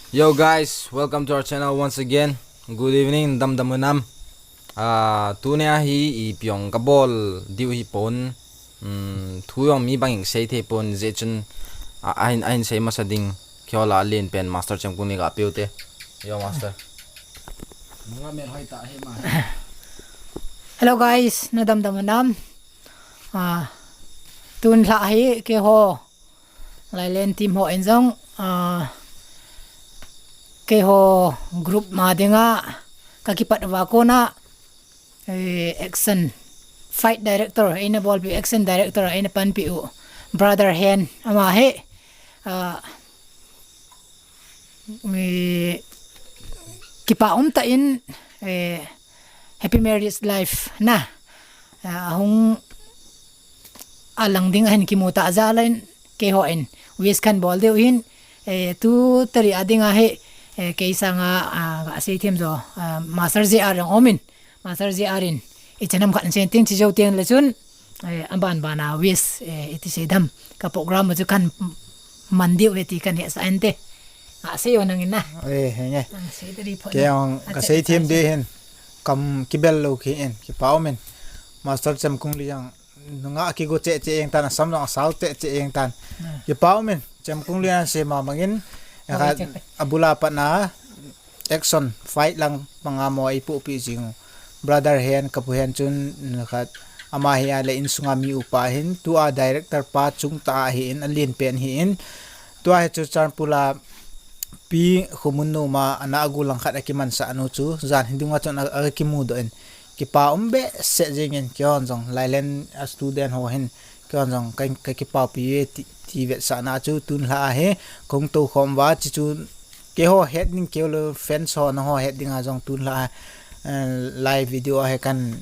Yo guys, welcome to our channel once again. Good evening, damdamunam. Tuni hi ipyong kabol diu hi pon. Thuyong mi banging sei the pon zechun ain sei masading kyola len pen master chamkuni ga peute. Yo master. Hello guys, nadamdamunam. Tun la hi keiho LAILEN team ho enjong keiho group ma dinga kipat wakona action fight director eina ball bi action director eina pan pi brother hen amahi kipa ta in happy marriage life na hung alang ding hen kimuta zalain keiho en wes kan ball deu hin tu tari adinga he keisa nga ase them zo master ji ar omin master ji arin ichanam khan senting chi jo ten lechun amban bana wes iti sedam ka program ju kan mandiu eti kan he sainte ase yo nangin na nge keong ka sei them de hen kam kibel lo ki en ki paumen master cham kung liang nga ki go che eng tan sam long sau che eng tan ki paumen cham kung liang se ma mangin abula pa na action fight lang pangamo ipu pi jing brother hen kapu hen chun khat amahi ale in sunga mi upahin tu a director pa chung ta hi in alin pen hi in tu a chu chan pula pi khumunno ma ana agulang khat akiman sa anu chu zan hindunga chon akimu do en ki pa umbe se jingen kyon jong LAILEN student ho hen kyon jong kai ki pa pi ti vet sa na chu tun la he kong to khom wa chi chu ke ho heading ke lo fans ho na ho heading a jong tun la live video he kan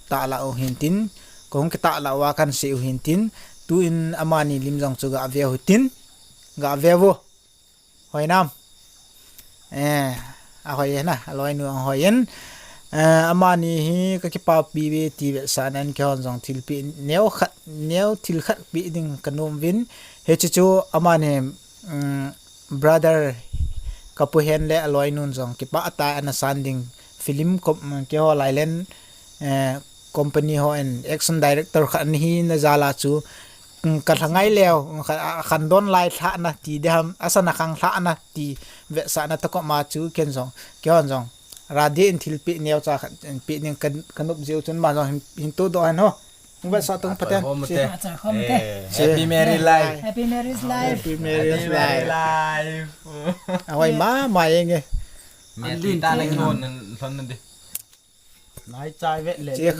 ta la o hintin kong ki ta la wa kan se o hintin tu in amani lim jong chu ga ve hutin ga ve wo hoi nam a hoi na loi nu hoyen amani hi ka ki pa pi ve ti ve sa nan kyon jong thil pi neo thil khat pi ding kanom vin he chu amani brother kapu hen le aloi nun jong ki pa ata ana sanding film ke ho LAILEN company ho en action director khan hi na jala chu ka thangai lew khan don lai tha na ti dam asana khang tha na ti ve sa na ta ko ma chu ken jong kyon jong radhi in thil pi neo cha pi ning kanup jeu chun ma jong hin to do an ho ngwa sa tong paten Happy married life. happy marriage life happy marriage life awai ma enge Lin ta nang non nan di. nai chai ve le che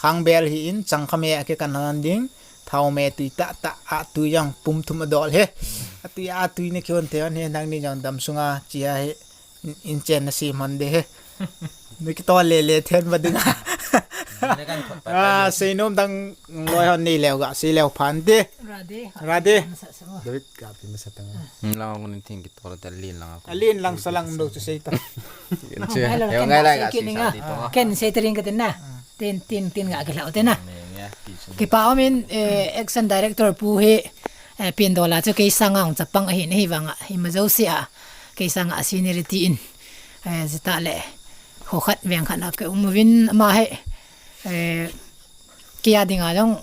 khang bel hi in chang khame ke kan han ding thau me tu ta a tu yang pum thum dol he ati a tu ne kyon te ne nang ni jang dam sunga chia he in chen na si man de he mi ki to le then ba ding sei nom dang loi hon ni lew ga si lew phan de rade david ka pi ma satang Lang ko ning think it all lin lang ako. alin lang salang do sei ta Yo ngai lai ga si sa dito. ken setering ka na tin ga galaw tin na ki pa omin action director pu he pin dola chu ke sangang chapang hi nei wanga hi ma zo sia ke sanga seniority in zita le ho khat weng khan ap ke uvin ma he kia dinga long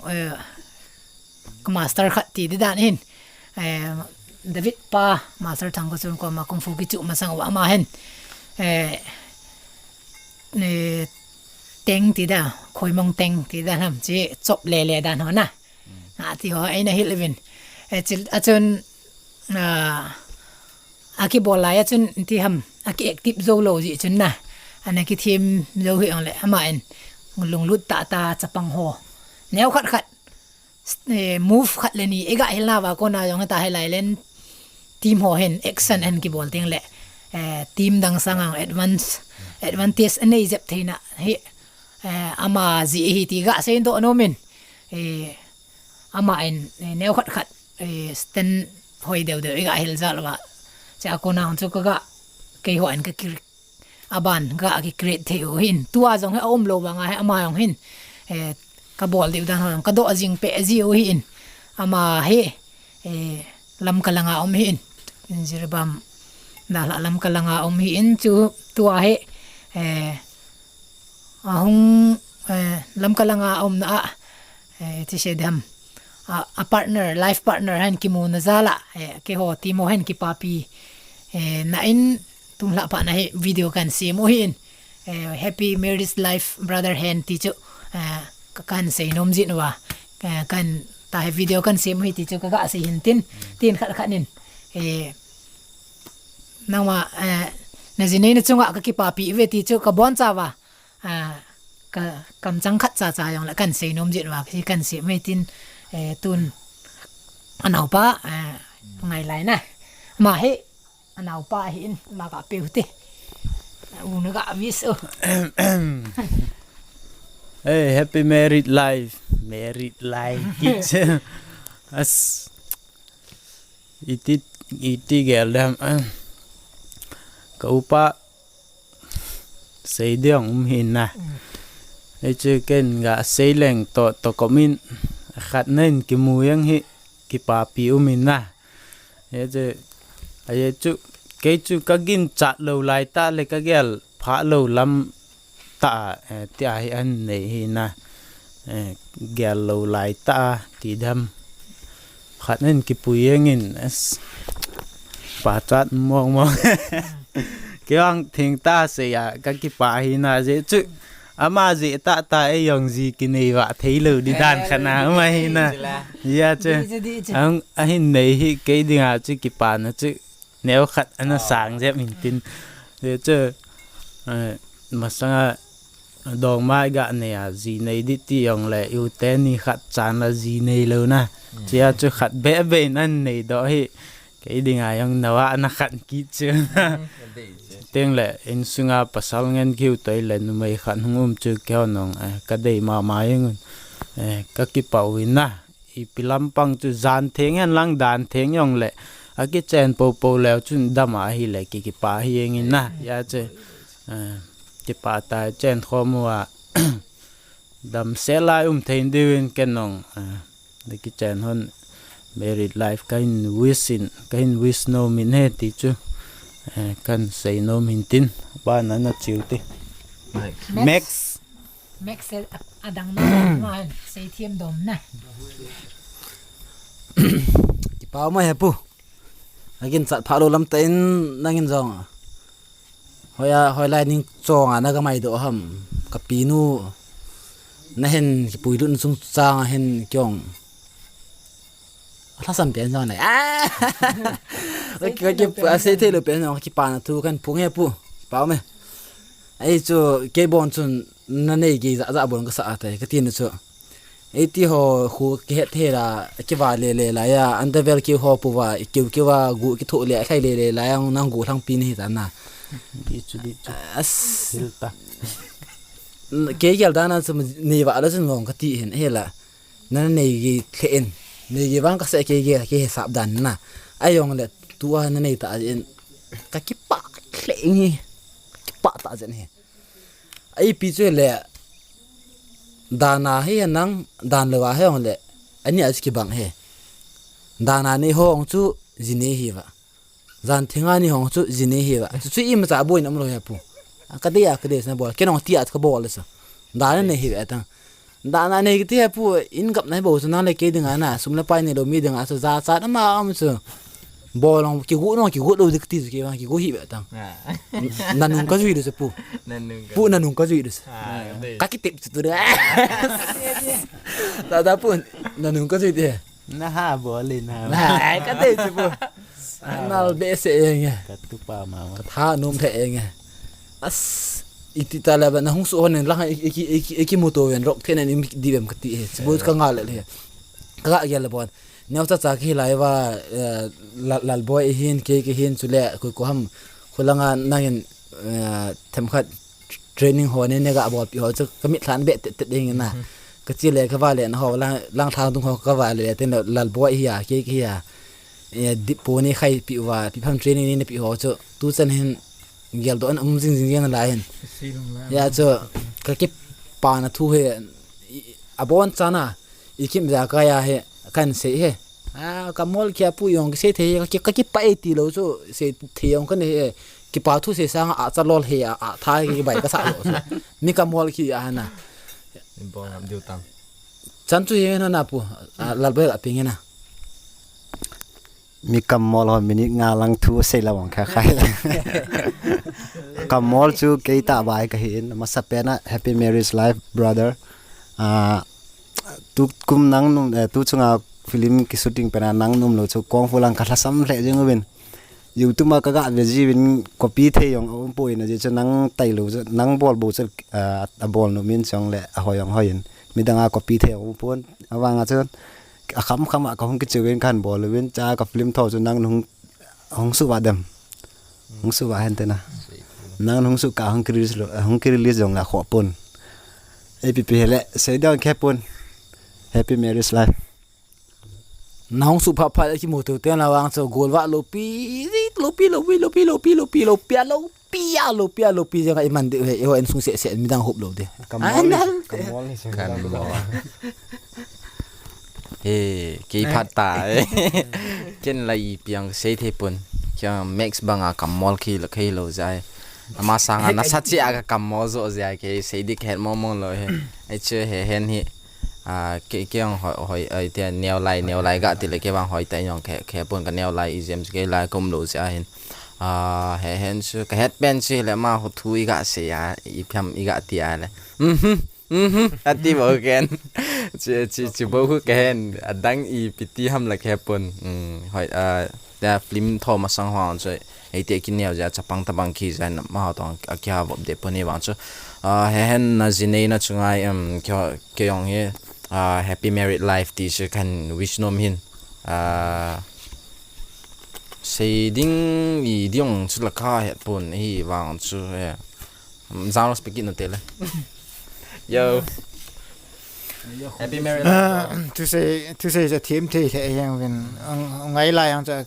master khat ti dan hin David pa master thang ko chun ko ma kung fu ki chu ma sang wa ma hen ne teng ti da khoi mong teng ti da nam chi chop le dan ho na ti ho eina hil evin chil achun aki bola ya chun ti ham aki active zo lo ji chun na ana ki thim zo hi ang le ama en lung lut ta chapang ho neu khat move khat le ni ega hilna wa ko na yong ta LAILEN team ho hen action and ki bol ting le team dang sangang advantage nei jep theina hi ama ji hi ti ga sein do nomin ama en neu khat stand hoi deu ega hil zalwa cha ko na chu ka ga ke ho an ka kir aban ga ki create theu hin tua jong he om lo wa nga he ama yong hin ka bol deu dan hon ka do ajing pe ji o hin ama he lam kalanga om hin zirbam dah la lam kalanga om hi in chu tua he ahung lam kalanga om na ti shedam a partner life partner han ki mu na zala ke ho ti mo hen ki papi na in tung la pa na he video kan si mo hin happy married life brother hen ti chu kan sei nom jin wa kan ta he video kan si mo hi ti chu ka ga se hin tin khat khanin nawa na zinei na chunga ka ki papi ve ti chu ka bon chawa ka kam chang khat cha cha yong la kan sei nom jin wa ki kan si me tin tun anau pa ngai lai na ma he anau pa hin ma ka peute u na ga vis Hey, happy married life kids as iti geldam ka upa sei diong hin na ai chứ ken ga sei leng to komin khat nen ki muyang hi ki pa pi umin na ai chứ ai chu ke chu ka gin chat lo lai ta le ka gel pha lo lam ta ti ai an nei hi na gel lo lai ta ti dam khat nen ki puyang in as pa chat mong cái ông thình ta sẽ các cái bài na dễ chứ ama dễ ta ai dùng gì cái này vạ thấy lử đi đàn khả năng mà hi na ya chứ ông anh này hi cái đi ngà chứ cái bài nó chứ nếu khát anh sáng dễ mình tin dễ chứ mà sang đòn mai gạ này gì này đi tiong lại yêu tên ni khát chán là gì này lâu na chứ chứ khát bé bé anh này đó hi cái đi ngà ông nào anh khát kỹ chứ tiếng lệ in sunga pasal ngen kiu tới lên mấy khăn hung chưa kéo nong cái đây mà ngon các cái bảo win na ipilam pang chu zan theng hen lang dan theng yong lệ cái chen po leo chun dama hi lệ cái pa hi ngin na ya che cái pa ta chen kho mua dam se lai thein diwin ken nong cái chen hon married life kain wish no min he ti chu kan say no min tin ba na na chiu ti max adang na man sei thiam dom na ki pa ma he pu agin chat phalo lam ten nangin jong hoi lai ning chong na ga mai do ham ka pinu na hen ki pui dun sung chang hen kyongถ้าสัมเปียนจอไหนก็เก็บเซเทลเป็นของที่ปานทุกันพุ่งให้ปุ๊เปล่าไหมไอ้จู่เก็บบอลส่วนนั่นเองกี่จะบอลก็สะอาดเลยก็ที่นั่นจู่ไอ้ที่เขาคู่เก็บเทระกี่ว่าเล่ๆละยาอันเดอร์เวลกี่เขาปุ๊ว่ากี่ว่ากูกี่ถูกเล่ใครเล่ๆละยังนั่งกูทั้งปีนี่แต่น่ะดิจูสิลตาเกี่ยวด้านนั้นสมนี่ว่าแล้วฉันมองก็ที่เห็นเฮ้ละนั่นเองกี่เห็นนี่กี่วันก็เสกกี่สับดันนะไอ้ยองเลยตัวนั่นเองตาเจนก็กี่ปากเล่งกี่ปากตาเจนเฮไอ้ปีช่วยเลยดานาให้นั่งดานเลยว่าให้ยองเลยอันนี้อาจจะกี่บังเฮดานาในห้องจู่จีเนียวะจันทิ้งอันนี้ห้องจู่จีเนียวะจู่อีมันจะบ่อยน้ำลอยปุ๊ก็ได้สนะบ่แค่น้องที่อาจจะบ่อยเลยสิดานนี่เหี้ยตั้งดานาในที่ให้ปุ๊อินกับนายบอกสุนัขเลยกี่ดึงอ่ะนะสมมติไปเนี่ยเรามีดึงอ่ะสุดาสัตว์มาเอามาสิบ่ลองกี่กูดูดิกที่สุดกี่วันกี่กูหิบตั้งนั่นนุ่งก็จุยดูสิปุ๊นั่นนุ่งก็จุยดูสิก็คิดติดสุดเลยแต่ปุ๊นั่นนุ่งก็จุยดิน่าฮะบ่ลินฮะก็ได้สิปุ๊นั่นเบสเองไงกัตุปามาก็ท่านุ่มเทเองไงอัสอีติตาเลบันนะหงสุวรรณลังอีกโมโตเวนร็อกเทนันดีแบบกติเหตุสมบูรณ์ก็งาเลยก็กะยันละบอลเนี่ยจะจากที่ไลว่าลัลบอยหินเกหินสุเล่คุยฮัมคนละงานนั่งยันทำขัดเทรนนิ่งหัวเนี่ยก็บอลปีหัวจะก็มีฐานเบ็ดติดเองนะก็จีเลยก็ว่าเลยนะหัวล่างทางตรงหัวก็ว่าเลยแต่ลัลบอยเฮียเกเฮียดิปูนี่ใครปีว่าปีพัมเทรนนิ่งนี่ปีหัวจะตู้เส้นเห็นเกี่ยวตัวอันจริงๆนั่นแหละเห็นยาจะก็เก็บปานะทูเฮอบอนซานะอีคิมจากายาเฮกันเสียเฮ kamol kia pu yong se the ka ki pa ti lo so se thiong kan he ki pa thu se sang a chalol he a thai ki bai ka sa lo so mi kamol ki ana Bon am diu tang. chan chu ye na pu lal ba ping na mi kamol ho mini nga lang thu se la wang kha khai kamol chu keita bai ka hin masapena happy marriage life brother tu kum nang num tu chunga film ki shooting pena nang num lo chu kong fulang kha sam hle jeng win youtube ma ka ga ve ji win copy the yong om poi na je nang tai lo nang bol bo chu a bol no min chong le a hoyong hoyin mi danga copy the om pon awanga chu kham kham a kong ki chuwen kan bol win cha ka film tho chu nang nung hong su wa dem hong su wa hen te na nang hong su ka hong ki release jong la kho pon app hele sei dang khe pon happy marriage life nong su pha pha ki mo tu te na wang so gol wa lo pi jang ai man de he o en sung se mi dang hop lo de kamol ni Kan mo. Kipat ta. Ken lai piang sei the pun. Kya max banga kamol ki la khai lo jai. Ama sanga na sachi aga kamol zo jai ke sei dik het mo lo he. Ai che he hen hi. Ke kyang hoi ai te neo lai ga ti le ke bang hoi tai yong ke pun ka neo lai exam ke lai kom lo ja hin. He hen chu ka het pen chi le ma ho thu i ga se ya I pham I ga ti ya le. Ati bo ken. Chi bo hu ken adang I piti ham la ke pun. Hoi da film tho ma sang hwang choi ai te ki neo ja chapang tabang ki jan ma tong akya bob de poni wang chu he hen na jinei na chungai ke yong he happy married life ti che kan wish nom hin sei ding I diong chu la kha het pon hi wang chu he zang speaking no tele yo happy married life to say the team the yang when ngai la yang cha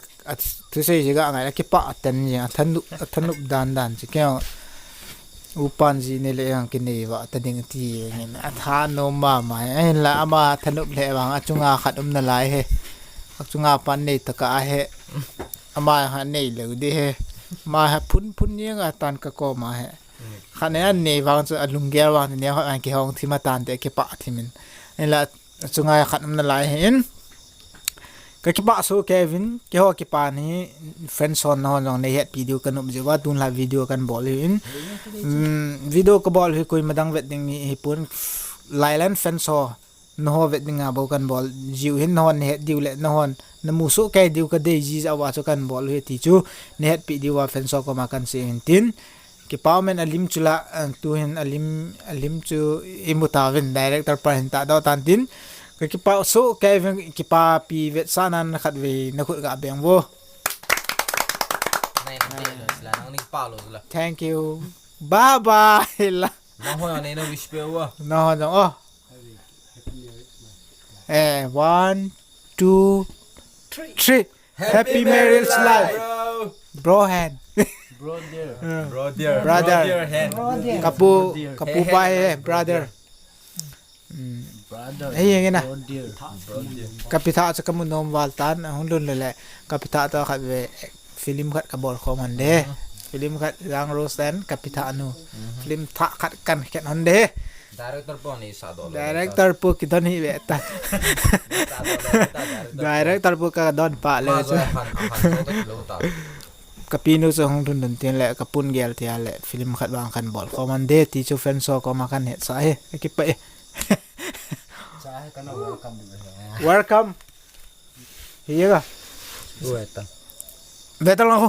to say ga ngai ki pa ten ya thanu dan chi ke upan ji ne le yang ki nei wa ta ding ti ngin a tha no ma ai la ama thanu le wang a chunga khat na lai he chunga pan nei ta ka he ama ha nei le de he ma ha phun yang a tan ka ko ma he khane an nei wang chu alungel wang ne ha an ki hong thi ma tan te ki pa thimin ai la chunga khat na lai hen ka ki pa so Kevin ke ho ki pa ni friends on no jong ne het video kan um je wa tun la video kan bol in video ko bol hi koi madang vet ding ni hi pun LAILEN fans ho no ho vet ding a bo kan bol jiu hin non het diu le no hon na mu so ke diu ka de ji awa so kan bol hi ti chu ne het pi diu wa fans ho ko ma kan 17 ki pa men alim chula tu hin alim chu imutawin director par hin ta do tan tin ki pa so Kevin ki pa pi vet sanan khat ve na khut ga beng wo thank you bye bye la na ho ne no wish pe wa no no oh 1 2 3 happy marriage life bro hand brother hand kapu pai brother hey yang na kapita sa kamu nom waltan hundun le kapita to khat ve film khat ka bol khom hande film khat yang rosen kapita anu film tha khat kan ken hande director po ni sa do director po kidon hi beta director po ka don pa le kapino so hundun dun tin le kapun gel ti ale film khat bang kan bol khom hande ti chu fan so ko makan het sa he ki pa welcome hiya weta betal ako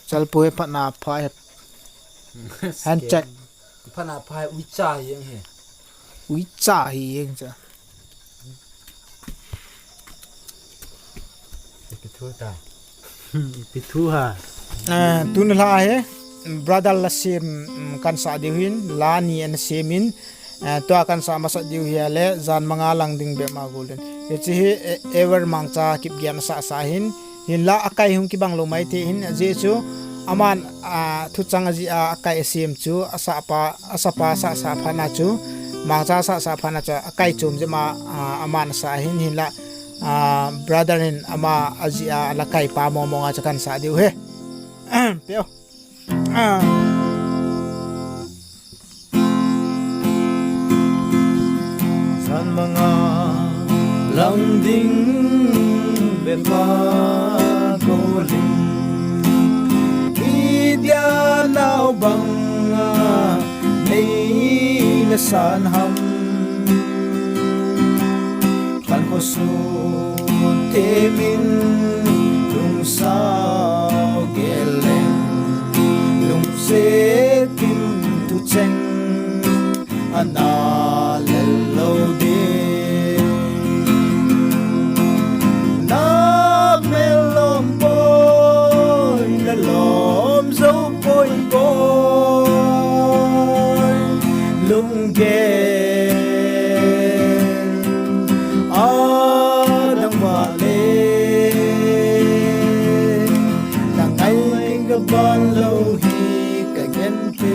chalpu he patna pha hand check phana phai ui cha yang he ui cha hi yang cha pitu ha tun la he brother la sim kan sa dihin la ni an semin to kan sa masa diu hiale zan manga lang ding be ma golden chi ever mangcha kip gyam sa hin la akai hum ki bang lo mai te hin je chu aman thu chang ji akai sim chu asa pa sa phana chu mang cha sa phana cha kai chum je ma aman sa hin la brother in ama azia la kai pa mo nga cha kan sa diu he peo san mga landing bepa goling idya nào bằng nay là san ham pan ko su temin lung sao geleng lung se kim tu cheng ana lelo de na melom boy la lom zo boy boy lung gen adang vale nang ai ka ban lo hi ka gen pe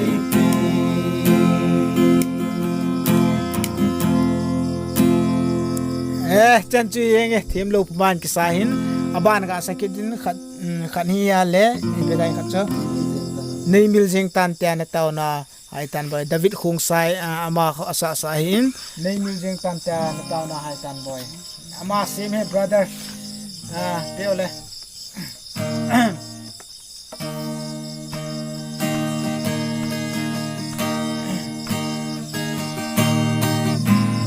chan chu yeng thim lo ban ki sa hin aban ga sakit din khat hi ya le be dai khat cho nei mil jeng tan ta na taw na hai tan boy david khung sai ama asa sa hin nei mil jeng tan ta na taw na hai tan boy ama sim he brother pe ole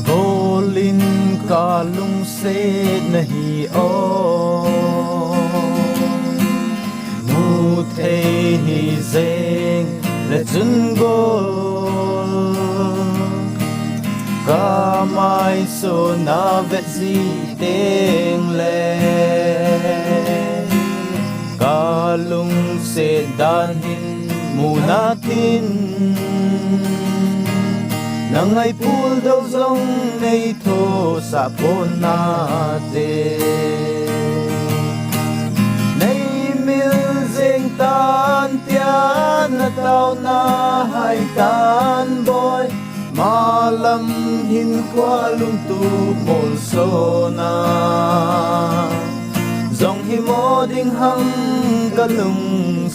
golin ka lung se nahi o mu thei hi zeng le chun go ka mai so na vet si teng le ka lung se dan hin mu na tin nang ai pul đâu dòng nay thô sa pon na te nay mil zeng tan tian na tao na hai tan boy malam hin kwa lung tu mol so na dòng hi mo ding hang ka lung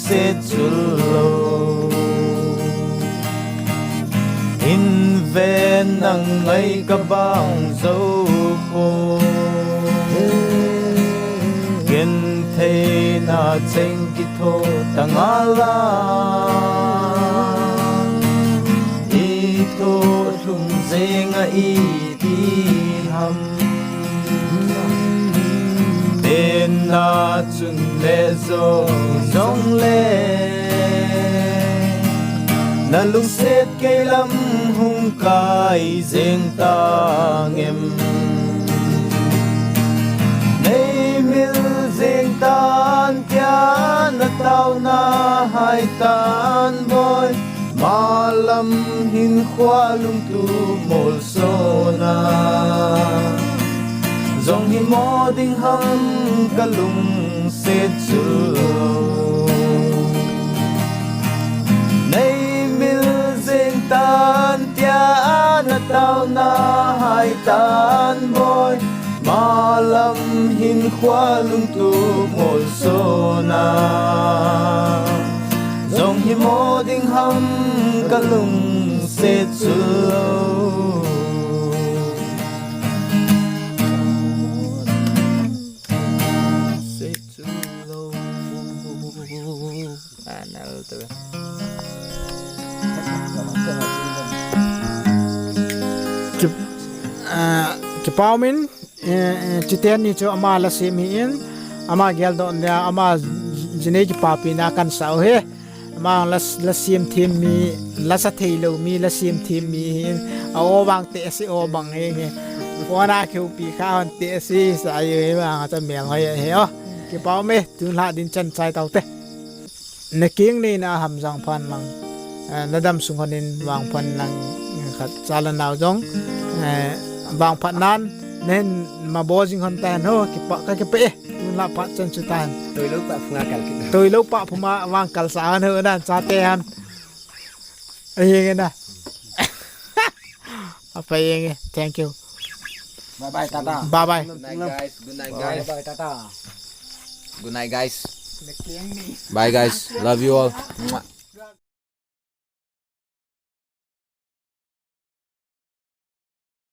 se chulo in ven nang ngay ka bang dâu cô gen thei na cheng ki tho tangala i tho lung zenga i ti ham ten na chun le zo zong le na lung set kay lam hung kai zeng tang em nay mil zeng tan kya na tao na hai tan boy malam hin khwa lung tu mol so na zong hi mo ding ham ka lung set chu nay tan tia na tao na hai tan boy malam hin khwa lung tu mol so na dòng hi mo ding ham ka lung se chu se chu lo anal tu ki paumin chiten ni cho ama la se mi in ama gel do na ama jine ki papi na kan sao he ama la sim thim mi la sa thei lo mi la sim thim mi a o bang te si o bang he pona khu pi kha on te si sa ye ba cha mel ho he o ki paume tu la din chan chai tau te na king ni na ham jang phan lang nadam sunghonin wang phan lang khat chalan naw jong bang phan nan nên mà bố dinh hòn tàn ho cái pe la pa chân chu tan tôi lúc pa phuma wang kal sa han ho dan sa te han ai nghe nè apa yang thank you Bye bye tata. bye bye Good night guys. Good night guys. bye tata Good night guys. Bye guys. Love you all. Mwah.